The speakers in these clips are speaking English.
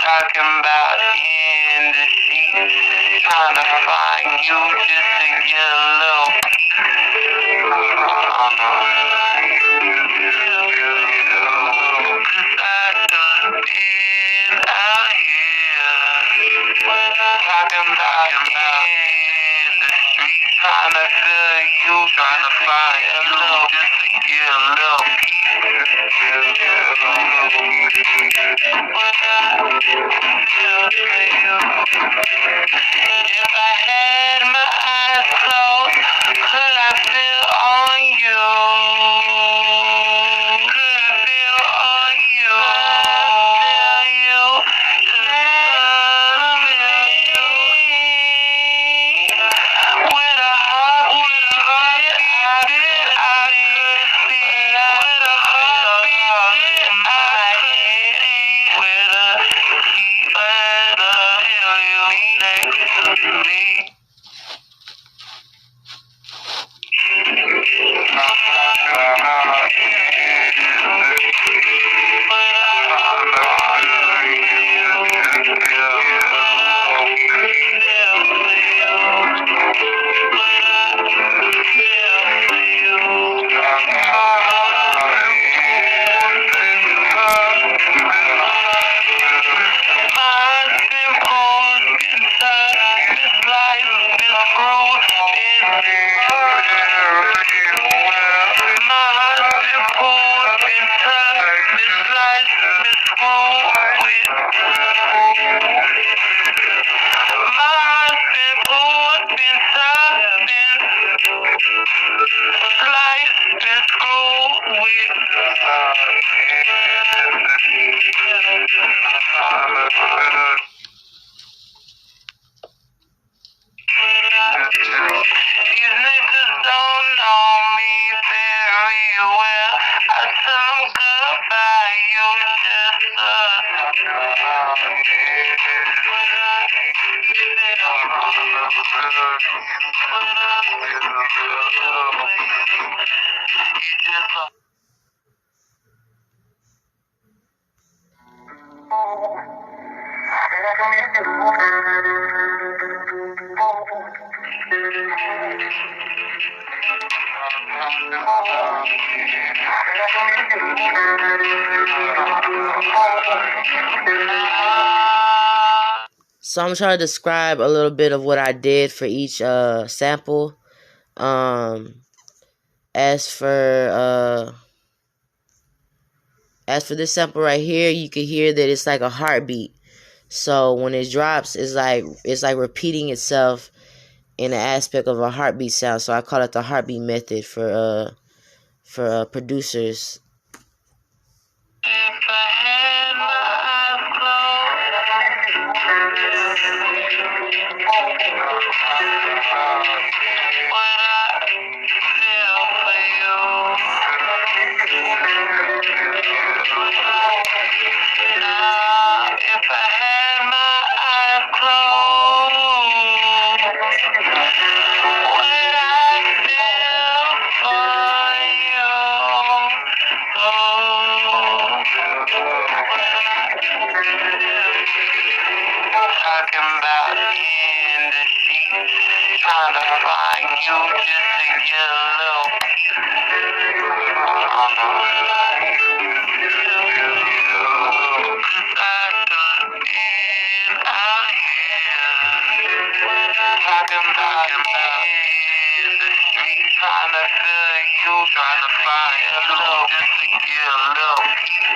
Talking about in the sheets, trying to find you just to get a little peek. Cause I done been out here, talking about in the streets, trying to feel you, trying to find a little, just to get a little peek. If I had my eyes closed, could I feel on you? Could I feel on you? Feel you? With a heartbeat, I could see. With a heartbeat in my head, with a keyword of you next to me. So I'm trying to describe a little bit of what I did for each sample. As for this sample right here, you can hear that it's like a heartbeat. So when it drops, it's like repeating itself in the aspect of a heartbeat sound. So I call it the heartbeat method for producers. What I feel for If I had my eyes closed, would I feel for you? Talking about in the sheets, trying to find you just to get a little peace. Talking about in the street, trying to feel you, trying to find a little, just to get a little peace.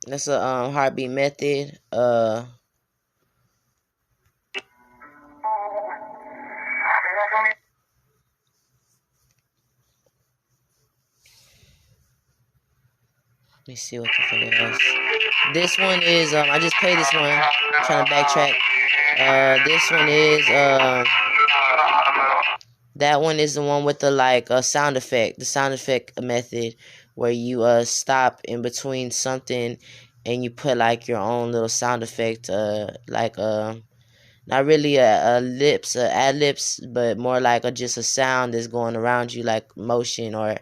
That's a heartbeat method. Let me see what the fuck else. This one is I just played this one. I'm trying to backtrack. This one is that one is the one with the sound effect, the sound effect method, where you stop in between something and you put like your own little sound effect, not really a lips, ad lips, but more like just a sound that's going around you, like motion or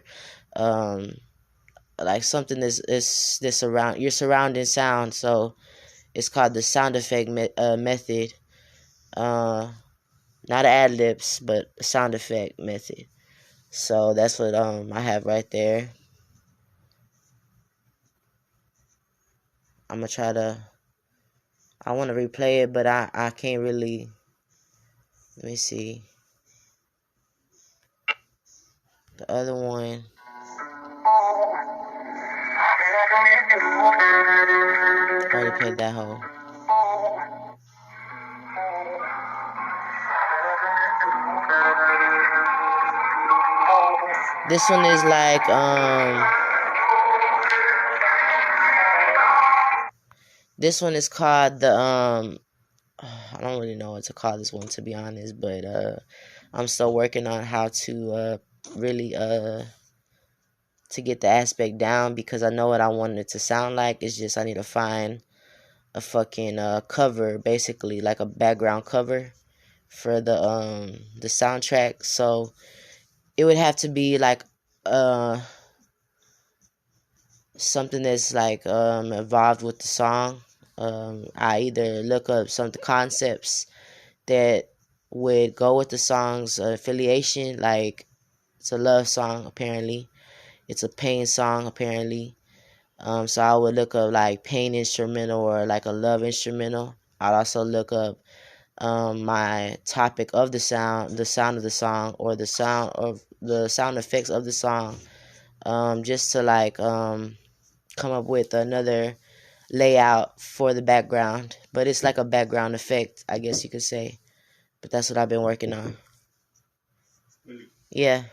like something that's around your surrounding sound. So it's called the sound effect method. Not ad libs, but sound effect method. So that's what I have right there. I'm gonna try to. I want to replay it, but I can't really. Let me see. The other one. I already played that whole. This one is like this one is called the I don't really know what to call this one, to be honest, but I'm still working on how to really to get the aspect down, because I know what I want it to sound like. It's just I need to find a fucking cover, basically like a background cover for the soundtrack. So it would have to be like something that's like involved with the song. I either look up some of the concepts that would go with the song's affiliation, like it's a love song apparently, it's a pain song apparently. So I would look up like pain instrumental or like a love instrumental. I'd also look up my topic of the sound of the song, or the sound effects of the song, just to like come up with another layout for the background. But it's like a background effect, I guess you could say. But that's what I've been working on. Yeah.